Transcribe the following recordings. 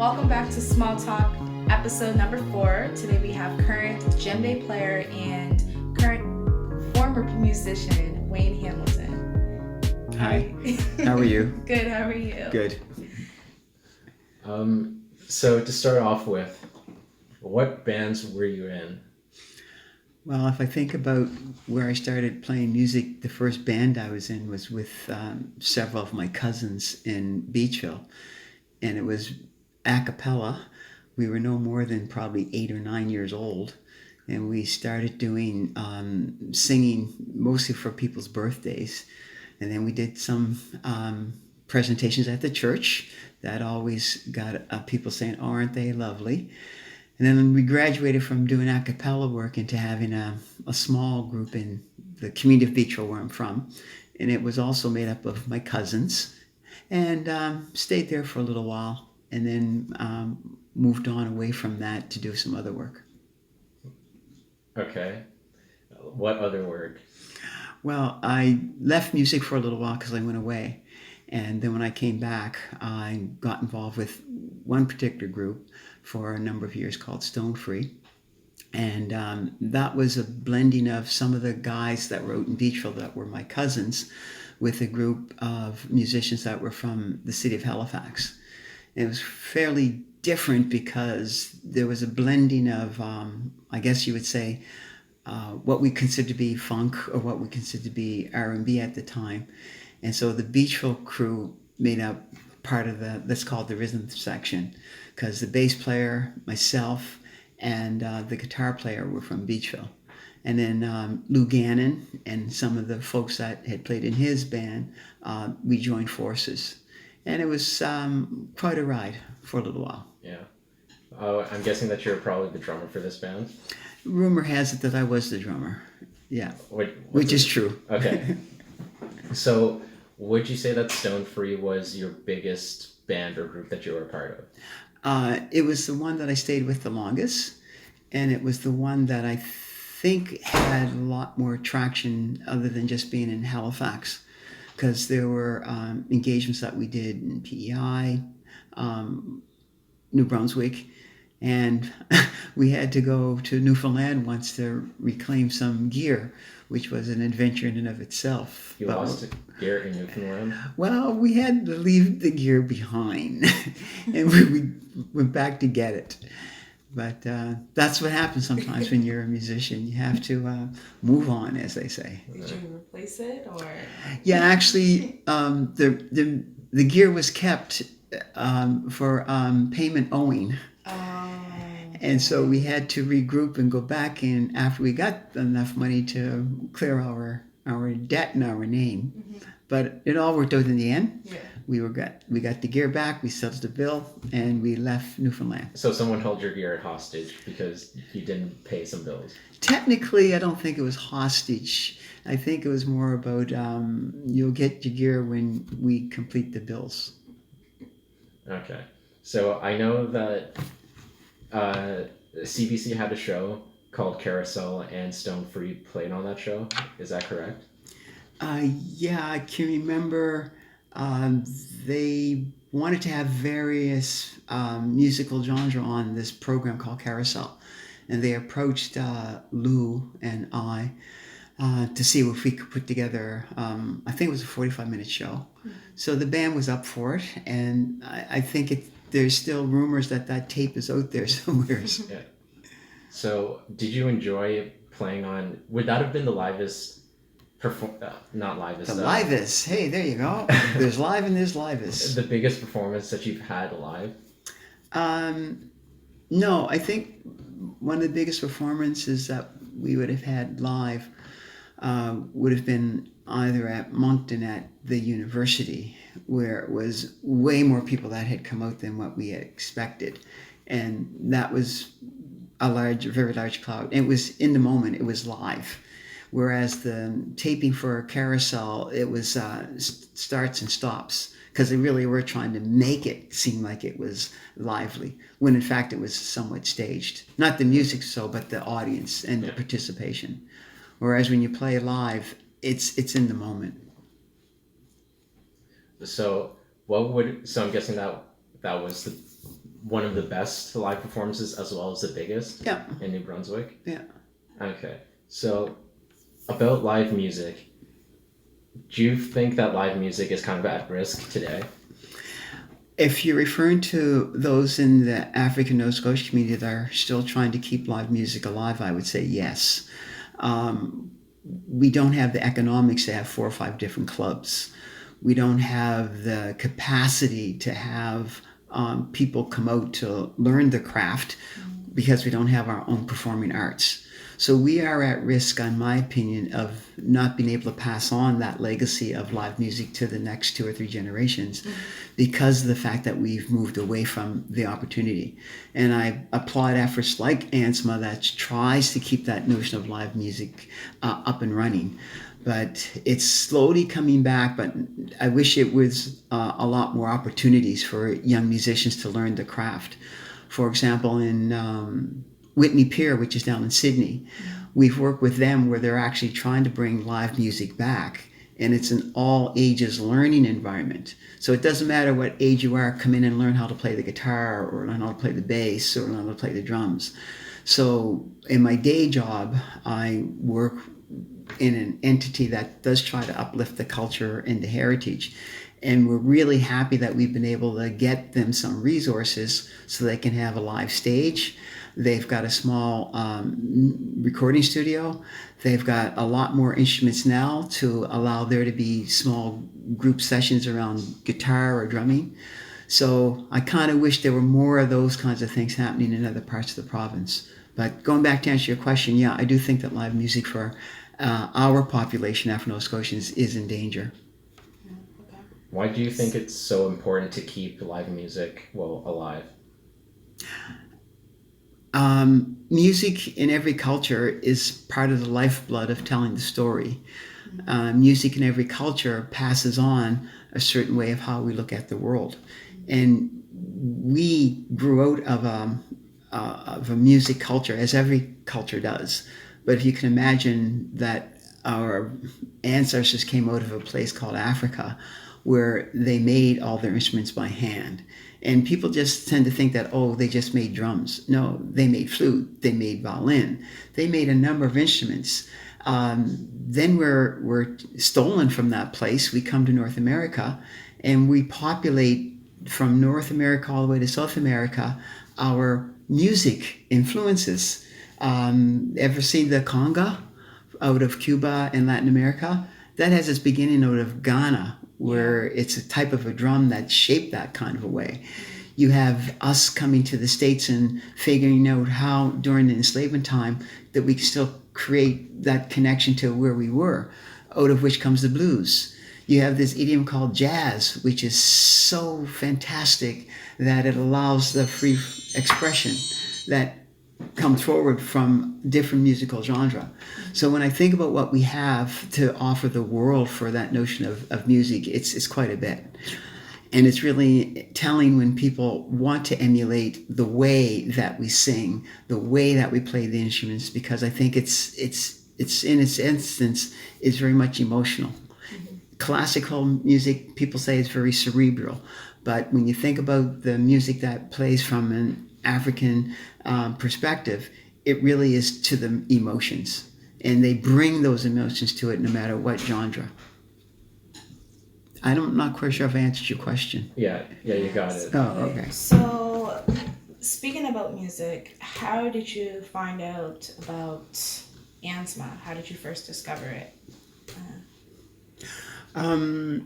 Welcome back to Small Talk, episode number 4. Today we have current djembe player and current former musician, Wayn Hamilton. Hi, how are you? Good, how are you? Good. So to start off with, what bands were you in? Well, if I think about where I started playing music, the first band I was in was with several of my cousins in Beachville, and it was a cappella. We were no more than probably 8 or 9 years old, and we started doing singing mostly for people's birthdays, and then we did some presentations at the church. That always got people saying, "Oh, aren't they lovely?" And then we graduated from doing a cappella work into having a small group in the community of Beachville, where I'm from. And it was also made up of my cousins. And stayed there for a little while. And then moved on away from that to do some other work. Okay. What other work? Well, I left music for a little while because I went away. And then when I came back, I got involved with one particular group for a number of years called Stone Free. And that was a blending of some of the guys that wrote in Beachville that were my cousins with a group of musicians that were from the city of Halifax. And it was fairly different because there was a blending of, I guess you would say, what we consider to be funk or what we consider to be R&B at the time. And so the Beachville crew made up part of that's called the rhythm section, because the bass player, myself, and the guitar player were from Beachville. And then Lou Gannon and some of the folks that had played in his band, we joined forces. And it was quite a ride for a little while. Yeah. I'm guessing that you're probably the drummer for this band? Rumor has it that I was the drummer. Yeah. Which is true. Okay. So would you say that Stone Free was your biggest band or group that you were a part of? It was the one that I stayed with the longest, and it was the one that I think had a lot more traction other than just being in Halifax, because there were engagements that we did in PEI, New Brunswick, and we had to go to Newfoundland once to reclaim some gear, which was an adventure in and of itself. You lost gear in Newfoundland? Well, we had to leave the gear behind, and we went back to get it. But that's what happens sometimes when you're a musician. You have to move on, as they say. Did you replace it, or? Yeah, actually, the gear was kept for payment owing. And so we had to regroup and go back in after we got enough money to clear our debt in our name. Mm-hmm. But it all worked out in the end. Yeah. We got the gear back, we settled the bill, and we left Newfoundland. So someone held your gear hostage because you didn't pay some bills? Technically, I don't think it was hostage. I think it was more about you'll get your gear when we complete the bills. Okay. So I know that CBC had a show called Carousel, and Stone Free played on that show. Is that correct? Yeah, I can remember they wanted to have various musical genre on this program called Carousel. And they approached Lou and I to see if we could put together, I think it was a 45-minute show. Mm-hmm. So the band was up for it, and I think there's still rumors that tape is out there somewhere. Yeah. So did you enjoy playing on, would that have been the livest, not livest. The livest, hey, there you go. There's live and there's livest. The biggest performance that you've had live? No, I think one of the biggest performances that we would have had live would have been either at Moncton at the university, where it was way more people that had come out than what we had expected. And that was a very large crowd. It was in the moment, it was live. Whereas the taping for Carousel, it was starts and stops, because they really were trying to make it seem like it was lively, when in fact it was somewhat staged. Not the music so, but the audience and the participation. Whereas when you play live, it's in the moment. So I'm guessing that was one of the best live performances as well as the biggest Yeah. in New Brunswick? Yeah. Okay. So, about live music, do you think that live music is kind of at risk today? If you're referring to those in the African Nova Scotian community that are still trying to keep live music alive, I would say yes. We don't have the economics to have 4 or 5 different clubs. We don't have the capacity to have people come out to learn the craft because we don't have our own performing arts. So we are at risk, in my opinion, of not being able to pass on that legacy of live music to the next 2 or 3 generations because of the fact that we've moved away from the opportunity. And I applaud efforts like ANSMA that tries to keep that notion of live music up and running. But it's slowly coming back, but I wish it was a lot more opportunities for young musicians to learn the craft. For example, in Whitney Pier, which is down in Sydney, we've worked with them where they're actually trying to bring live music back, and it's an all ages learning environment. So it doesn't matter what age you are, come in and learn how to play the guitar or learn how to play the bass or learn how to play the drums. So in my day job, I work in an entity that does try to uplift the culture and the heritage. And we're really happy that we've been able to get them some resources so they can have a live stage. They've got a small recording studio. They've got a lot more instruments now to allow there to be small group sessions around guitar or drumming. So I kind of wish there were more of those kinds of things happening in other parts of the province. But going back to answer your question, yeah, I do think that live music for our population, African Nova Scotians, is in danger. Why do you think it's so important to keep live music, alive? Music in every culture is part of the lifeblood of telling the story. Music in every culture passes on a certain way of how we look at the world. And we grew out of a music culture, as every culture does. But if you can imagine that our ancestors came out of a place called Africa, where they made all their instruments by hand. And people just tend to think that, oh, they just made drums. No, they made flute, they made violin, they made a number of instruments. Then we're stolen from that place. We come to North America and we populate from North America all the way to South America our music influences. Ever seen the conga out of Cuba and Latin America? That has its beginning out of Ghana, where it's a type of a drum that's shaped that kind of a way. You have us coming to the States and figuring out how, during the enslavement time, that we can still create that connection to where we were, out of which comes the blues. You have this idiom called jazz, which is so fantastic that it allows the free expression that comes forward from different musical genre. So when I think about what we have to offer the world for that notion of music, it's quite a bit. And it's really telling when people want to emulate the way that we sing, the way that we play the instruments, because I think it's in its instance is very much emotional. Classical music, people say, is very cerebral. But when you think about the music that plays from an African perspective, it really is to the emotions. And they bring those emotions to it no matter what genre. I'm not quite sure if I answered your question. Yeah, you got it. Oh, okay. So, speaking about music, how did you find out about ANSMA? How did you first discover it? I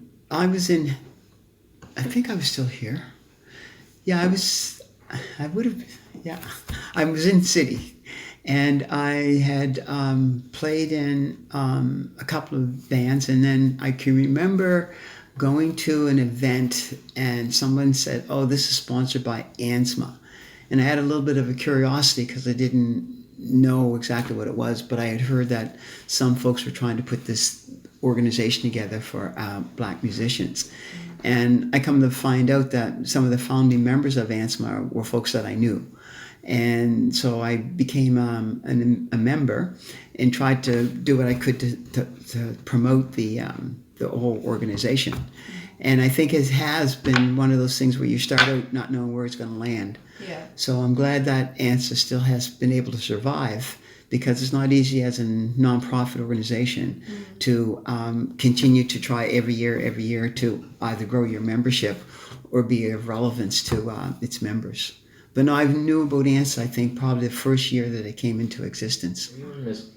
think I was still here. Yeah, I was in City, and I had played in a couple of bands, and then I can remember going to an event and someone said, oh, this is sponsored by ANSMA. And I had a little bit of a curiosity because I didn't know exactly what it was, but I had heard that some folks were trying to put this organization together for Black musicians. And I come to find out that some of the founding members of ANSMA were folks that I knew. And so I became a member and tried to do what I could to promote the whole organization. And I think it has been one of those things where you start out not knowing where it's going to land. Yeah. So I'm glad that ANSA still has been able to survive, because it's not easy as a nonprofit organization to continue to try every year to either grow your membership or be of relevance to its members. But no, I knew about ANSA, I think, probably the first year that it came into existence.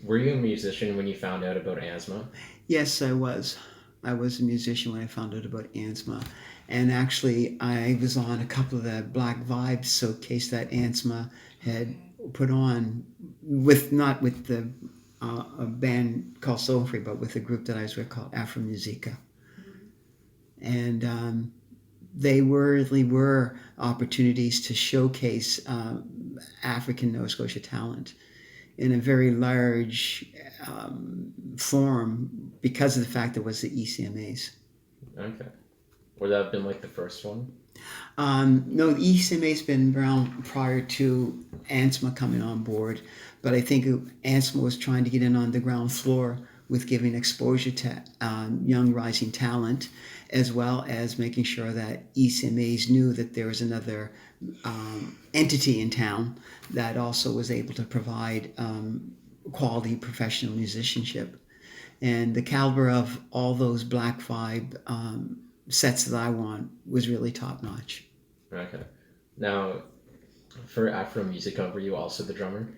Were you a musician when you found out about ANSMA? Yes, I was. I was a musician when I found out about ANSMA. And actually, I was on a couple of the Black Vibes showcase that ANSMA had put on, not with the a band called Soul Free, but with a group that I was with called Afro Musica. And they really were opportunities to showcase African Nova Scotia talent in a very large forum, because of the fact there was the ECMAs. Okay. Would that have been like the first one? No, the ECMA's been around prior to ANSMA coming on board, but I think ANSMA was trying to get in on the ground floor with giving exposure to young rising talent, as well as making sure that ECMAs knew that there was another entity in town that also was able to provide quality professional musicianship. And the caliber of all those Black Vibe sets that I want was really top notch. Okay. Now, for Afro Musica, were you also the drummer?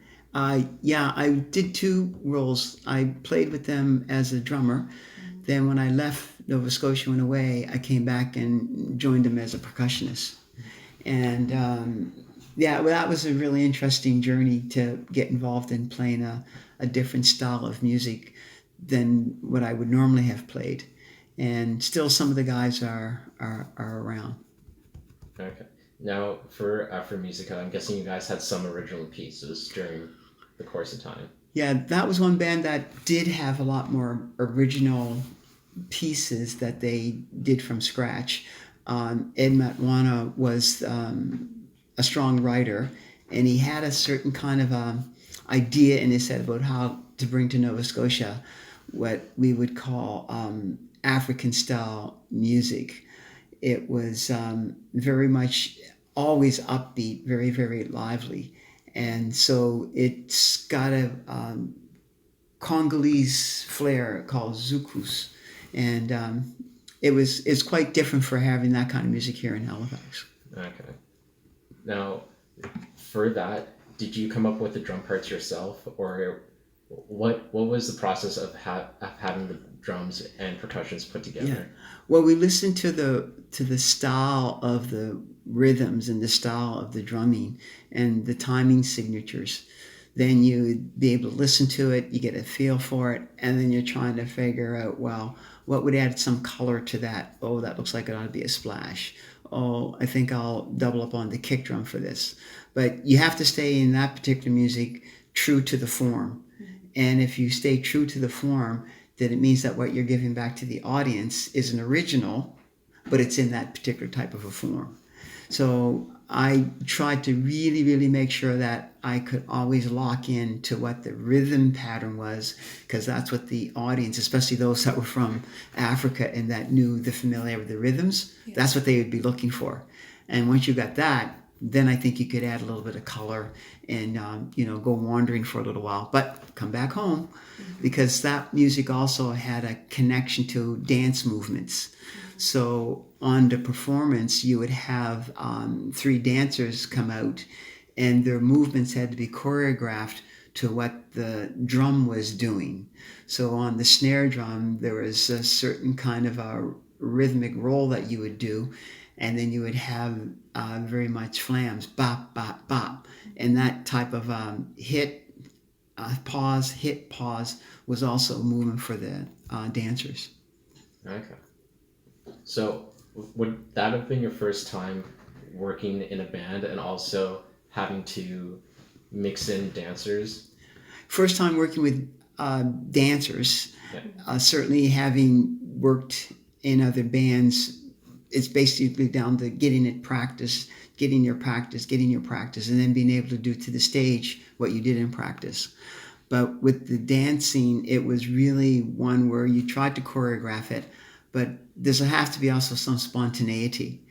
Yeah, I did two roles. I played with them as a drummer. Then when I left Nova Scotia, went away, I came back and joined them as a percussionist. And yeah, well, that was a really interesting journey to get involved in playing a different style of music than what I would normally have played. And still some of the guys are around. Okay. Now, for Afro Musica, I'm guessing you guys had some original pieces during the course of time. Yeah, that was one band that did have a lot more original pieces that they did from scratch. Ed Matwana was a strong writer, and he had a certain kind of idea in his head about how to bring to Nova Scotia what we would call African style music. It was very much always upbeat, very, very lively. And so it's got a Congolese flair called Zukus. And it's quite different for having that kind of music here in Halifax. Okay. Now, for that, did you come up with the drum parts yourself, or what was the process of having the drums and percussions put together? Yeah. Well, we listened to the style of the rhythms and the style of the drumming and the timing signatures. Then you'd be able to listen to it, you get a feel for it, and then you're trying to figure out, well, what would add some color to that? Oh, that looks like it ought to be a splash. Oh, I think I'll double up on the kick drum for this. But you have to stay in that particular music true to the form. And if you stay true to the form, then it means that what you're giving back to the audience is an original, but it's in that particular type of a form. So I tried to really, really make sure that I could always lock in to what the rhythm pattern was, because that's what the audience, especially those that were from Africa and that knew the familiarity with the rhythms, that's what they would be looking for. And once you got that, then I think you could add a little bit of color and, go wandering for a little while, but come back home, because that music also had a connection to dance movements. So on the performance, you would have 3 dancers come out, and their movements had to be choreographed to what the drum was doing. So on the snare drum, there was a certain kind of a rhythmic roll that you would do, and then you would have very much flams, bop, bop, bop. And that type of hit, pause was also moving for the dancers. Okay. So would that have been your first time working in a band and also having to mix in dancers? First time working with dancers. Yeah. Certainly having worked in other bands, it's basically down to getting your practice, and then being able to do to the stage what you did in practice. But with the dancing, it was really one where you tried to choreograph it, but there's have to be also some spontaneity.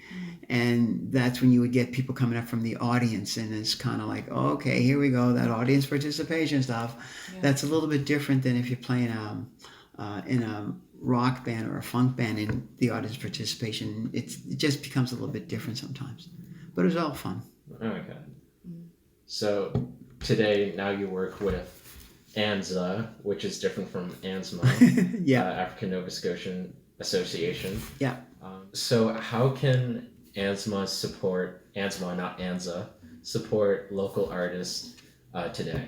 And that's when you would get people coming up from the audience, and it's kind of like, oh, okay, here we go, that audience participation stuff. Yeah. That's a little bit different than if you're playing in a rock band or a funk band, and the audience participation, it just becomes a little bit different sometimes. But it was all fun. Okay. So today, now you work with ANSA, which is different from ANSMA, Yeah. African Nova Scotian Association. Yeah. So how can ANSMA, not ANSA, support local artists today?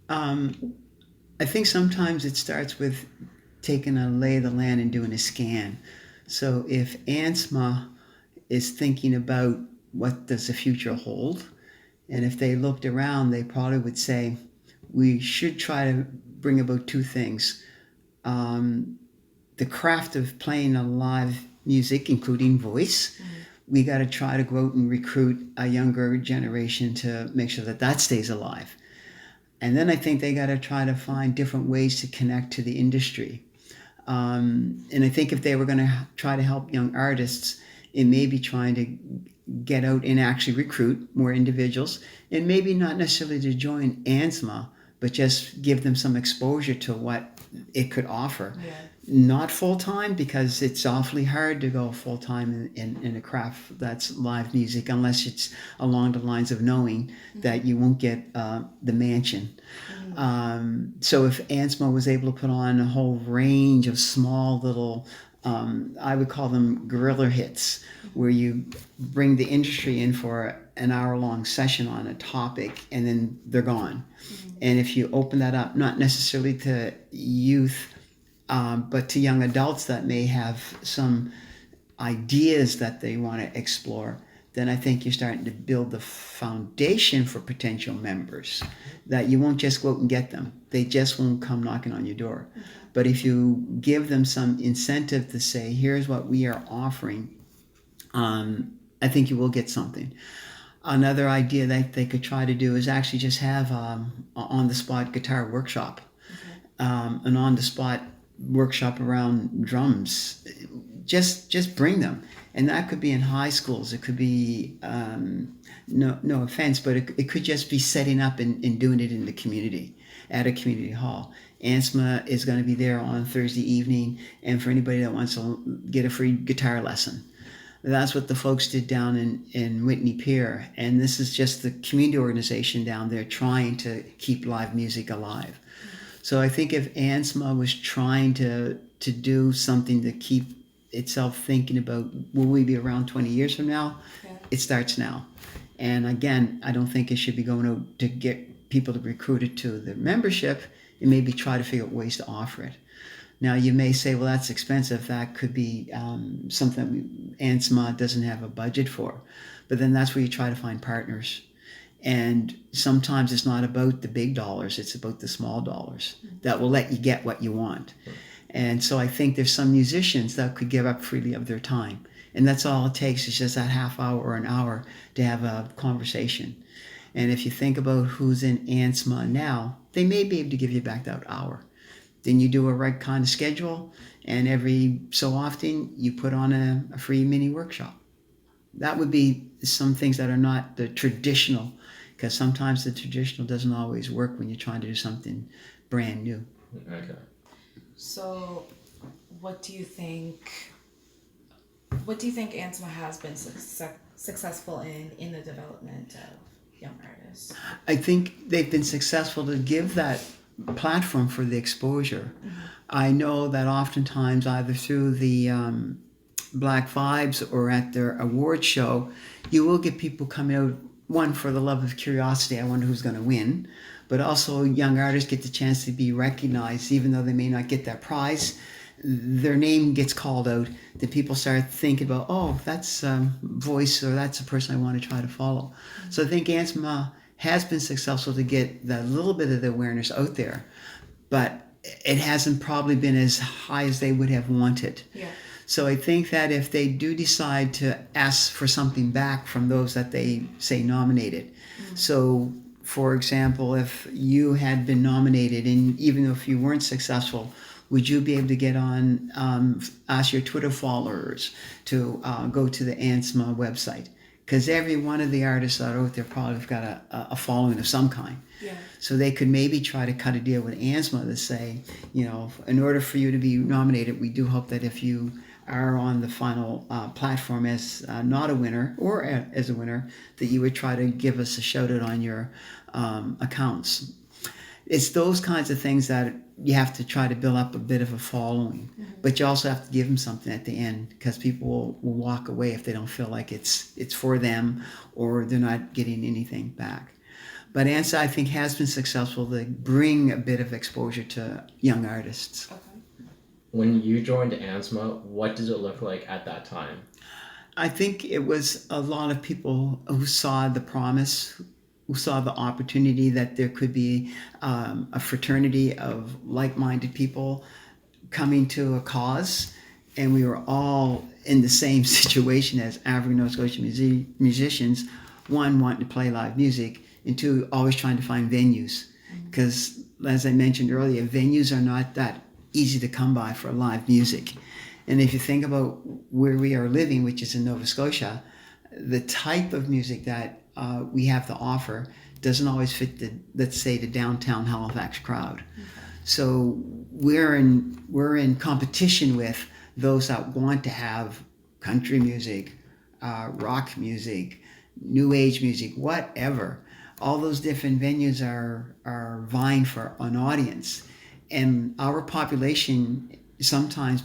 I think sometimes it starts with taking a lay of the land and doing a scan. So if ANSMA is thinking about what does the future hold, and if they looked around, they probably would say, we should try to bring about two things. The craft of playing a live music, including voice. We got to try to go out and recruit a younger generation to make sure that that stays alive. And then I think they got to try to find different ways to connect to the industry. And I think if they were going to try to help young artists, it may be trying to get out and actually recruit more individuals, and maybe not necessarily to join ANSMA, but just give them some exposure to what it could offer. Yeah. Not full-time, because it's awfully hard to go full-time in a craft that's live music, unless it's along the lines of knowing that you won't get the mansion. So if ANSMA was able to put on a whole range of small little, I would call them guerrilla hits, where you bring the industry in for an hour-long session on a topic, and then they're gone. And if you open that up, not necessarily to youth, but to young adults that may have some ideas that they want to explore, then I think you're starting to build the foundation for potential members, that you won't just go out and get them. They just won't come knocking on your door. But if you give them some incentive to say, here's what we are offering, I think you will get something. Another idea that they could try to do is actually just have on-the-spot guitar workshop, an on-the-spot workshop around drums. Just bring them, and that could be in high schools. It could be no offense, but it could just be setting up and doing it in the community at a community hall. ANSMA is going to be there on Thursday evening, and for anybody that wants to get a free guitar lesson. That's what the folks did down in Whitney Pier, and this is just the community organization down there trying to keep live music alive. So I think if ANSMA was trying to do something to keep itself thinking about, will we be around 20 years from now? Yeah. It starts now. And again, I don't think it should be going out to get people to recruit it to their membership. It maybe try to figure out ways to offer it. Now, you may say, well, that's expensive. That could be something ANSMA doesn't have a budget for. But then that's where you try to find partners. And sometimes it's not about the big dollars. It's about the small dollars that will let you get what you want. And so I think there's some musicians that could give up freely of their time. And that's all it takes, is just that half hour or an hour to have a conversation. And if you think about who's in ANSMA now, they may be able to give you back that hour. Then you do a right kind of schedule, and every so often you put on a free mini workshop. That would be some things that are not the traditional, because sometimes the traditional doesn't always work when you're trying to do something brand new. Okay. So, what do you think ANSMA has been successful in the development of young artists? I think they've been successful to give that platform for the exposure. I know that oftentimes, either through the Black Vibes or at their award show, you will get people coming out, one, for the love of curiosity, I wonder who's going to win, but also young artists get the chance to be recognized. Even though they may not get that prize, their name gets called out, that people start thinking about, oh, that's a voice, or that's a person I want to try to follow. So I think ANSMA has been successful to get that little bit of the awareness out there, but it hasn't probably been as high as they would have wanted. Yeah. So I think that if they do decide to ask for something back from those that they say nominated, so for example, if you had been nominated, and even if you weren't successful, Would you be able to get on, ask your Twitter followers to go to the ANSMA website? Because every one of the artists that are out there probably have got a following of some kind. Yeah. So they could maybe try to cut a deal with ANSMA to say, in order for you to be nominated, we do hope that if you are on the final platform as not a winner or as a winner, that you would try to give us a shout out on your accounts. It's those kinds of things that you have to try to build up a bit of a following, but you also have to give them something at the end, because people will walk away if they don't feel like it's for them or they're not getting anything back. But ANSA, I think, has been successful to bring a bit of exposure to young artists. Okay. When you joined ANSMA, what did it look like at that time? I think it was a lot of people who saw the promise, who saw the opportunity that there could be a fraternity of like-minded people coming to a cause, and we were all in the same situation as African Nova Scotian musicians. One, wanting to play live music, and two, always trying to find venues. Because, as I mentioned earlier, venues are not that easy to come by for live music. And if you think about where we are living, which is in Nova Scotia, the type of music that we have to offer doesn't always fit let's say, the downtown Halifax crowd. So we're in competition with those that want to have country music, rock music, new age music, whatever. All those different venues are vying for an audience, and our population sometimes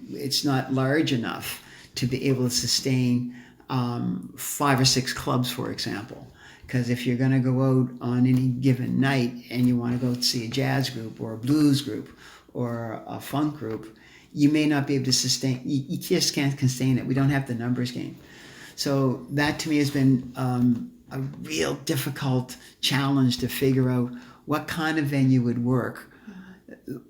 it's not large enough to be able to sustain 5 or 6 clubs, for example. Because if you're going to go out on any given night and you want to go see a jazz group or a blues group or a funk group, you may not be able to sustain, you just can't sustain it. We don't have the numbers game. So that to me has been a real difficult challenge to figure out what kind of venue would work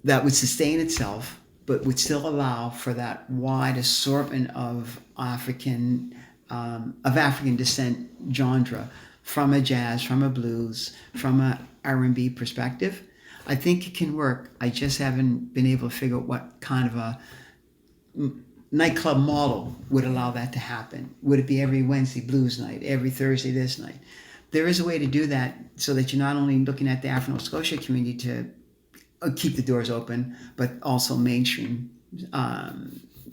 that would sustain itself, but would still allow for that wide assortment of African descent genre, from a jazz, from a blues, from a R&B perspective. I think it can work. I just haven't been able to figure out what kind of a nightclub model would allow that to happen. Would it be every Wednesday blues night, every Thursday this night? There is a way to do that so that you're not only looking at the African Nova Scotia community to keep the doors open, but also mainstream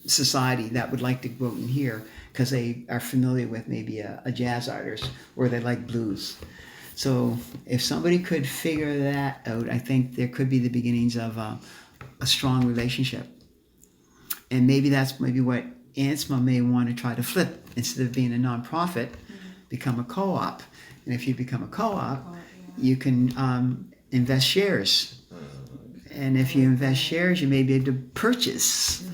society that would like to go out and hear because they are familiar with maybe a jazz artist or they like blues. So if somebody could figure that out, I think there could be the beginnings of a strong relationship. And maybe that's maybe what ANSMA may want to try to flip. Instead of being a nonprofit, become a co-op. And if you become a co-op, you can invest shares. And if you invest shares, you may be able to purchase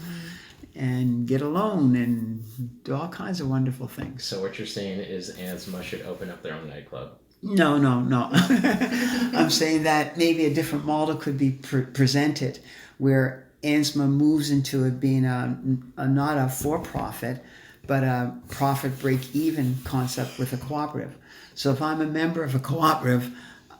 and get a loan and do all kinds of wonderful things. So what you're saying is ANSMA should open up their own nightclub? No. I'm saying that maybe a different model could be presented where ANSMA moves into it being not a for-profit, but a profit break-even concept with a cooperative. So if I'm a member of a cooperative,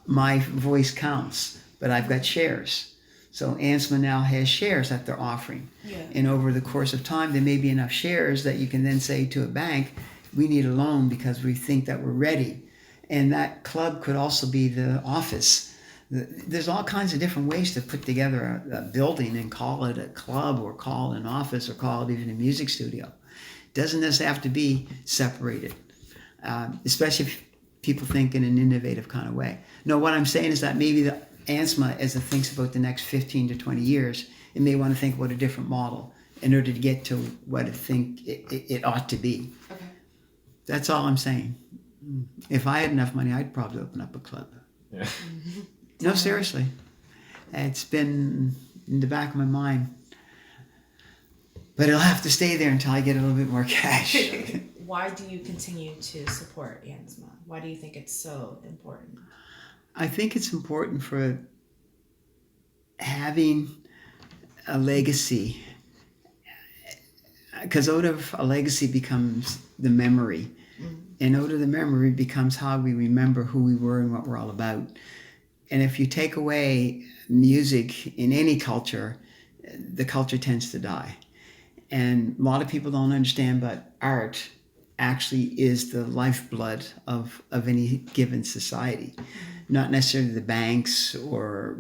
my voice counts, but I've got shares. So ANSMA now has shares that they're offering. Yeah. And over the course of time, there may be enough shares that you can then say to a bank, we need a loan because we think that we're ready. And that club could also be the office. There's all kinds of different ways to put together a building and call it a club or call it an office or call it even a music studio. Doesn't this have to be separated? Especially if people think in an innovative kind of way. No, what I'm saying is that maybe the ANSMA, as it thinks about the next 15 to 20 years, it may want to think about a different model in order to get to what it think it ought to be. Okay. That's all I'm saying. If I had enough money, I'd probably open up a club. Yeah. No, seriously. It's been in the back of my mind. But it'll have to stay there until I get a little bit more cash. Why do you continue to support ANSMA? Why do you think it's so important? I think it's important for having a legacy, because out of a legacy becomes the memory, and out of the memory becomes how we remember who we were and what we're all about. And if you take away music in any culture, the culture tends to die. And a lot of people don't understand, but art actually is the lifeblood of any given society. Not necessarily the banks or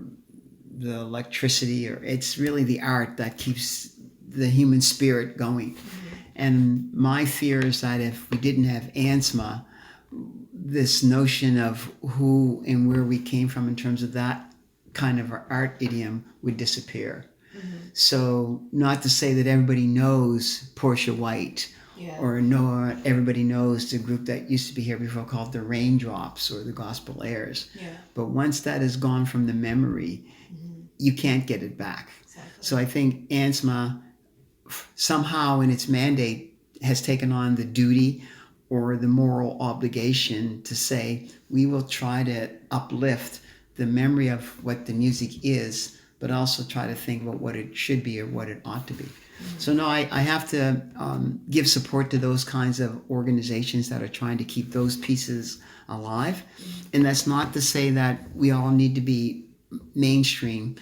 the electricity, or it's really the art that keeps the human spirit going. And my fear is that if we didn't have ANSMA, this notion of who and where we came from in terms of that kind of art idiom would disappear. So not to say that everybody knows Portia White, or everybody knows the group that used to be here before called the Raindrops or the Gospel Airs. But once that is gone from the memory, you can't get it back. So I think ANSMA somehow in its mandate has taken on the duty or the moral obligation to say, we will try to uplift the memory of what the music is, but also try to think about what it should be or what it ought to be. So no, I have to give support to those kinds of organizations that are trying to keep those pieces alive. And that's not to say that we all need to be mainstream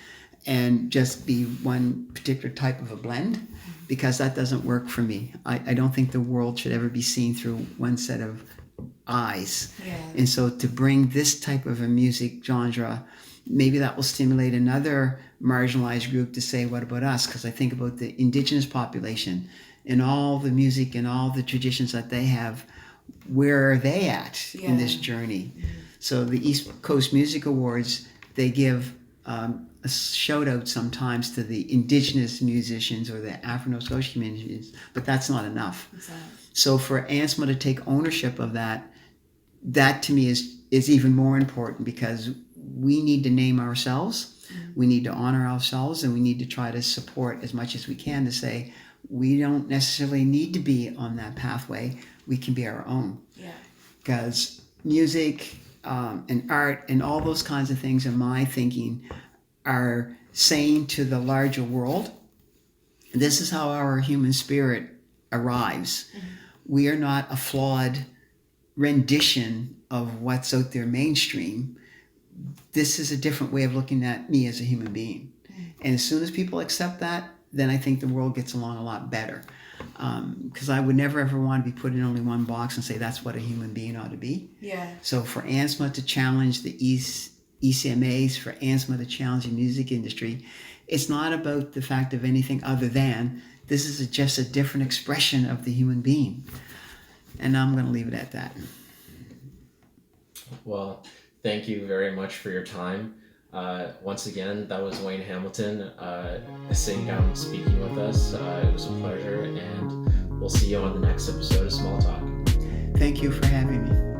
and just be one particular type of a blend, because that doesn't work for me. I don't think the world should ever be seen through one set of eyes. And so to bring this type of a music genre, maybe that will stimulate another marginalized group to say, what about us? Because I think about the indigenous population and all the music and all the traditions that they have. Where are they at in this journey? So the East Coast Music Awards, they give a shout out sometimes to the indigenous musicians or the African Nova Scotian musicians, but that's not enough. So for ANSMA to take ownership of that to me is even more important, because we need to name ourselves, we need to honor ourselves, and we need to try to support as much as we can to say, we don't necessarily need to be on that pathway, we can be our own. Because music and art and all those kinds of things, in my thinking, are saying to the larger world, this is how our human spirit arrives. We are not a flawed rendition of what's out there mainstream. This is a different way of looking at me as a human being. And as soon as people accept that, then I think the world gets along a lot better. Because I would never ever want to be put in only one box and say that's what a human being ought to be. So for ANSMA to challenge the ECMAs, for ANSMA to challenge the music industry, it's not about the fact of anything other than this is just a different expression of the human being. And I'm going to leave it at that. Well, thank you very much for your time. Once again, that was Wayn Hamilton sitting down speaking with us. It was a pleasure, and we'll see you on the next episode of Small Talk. Thank you for having me.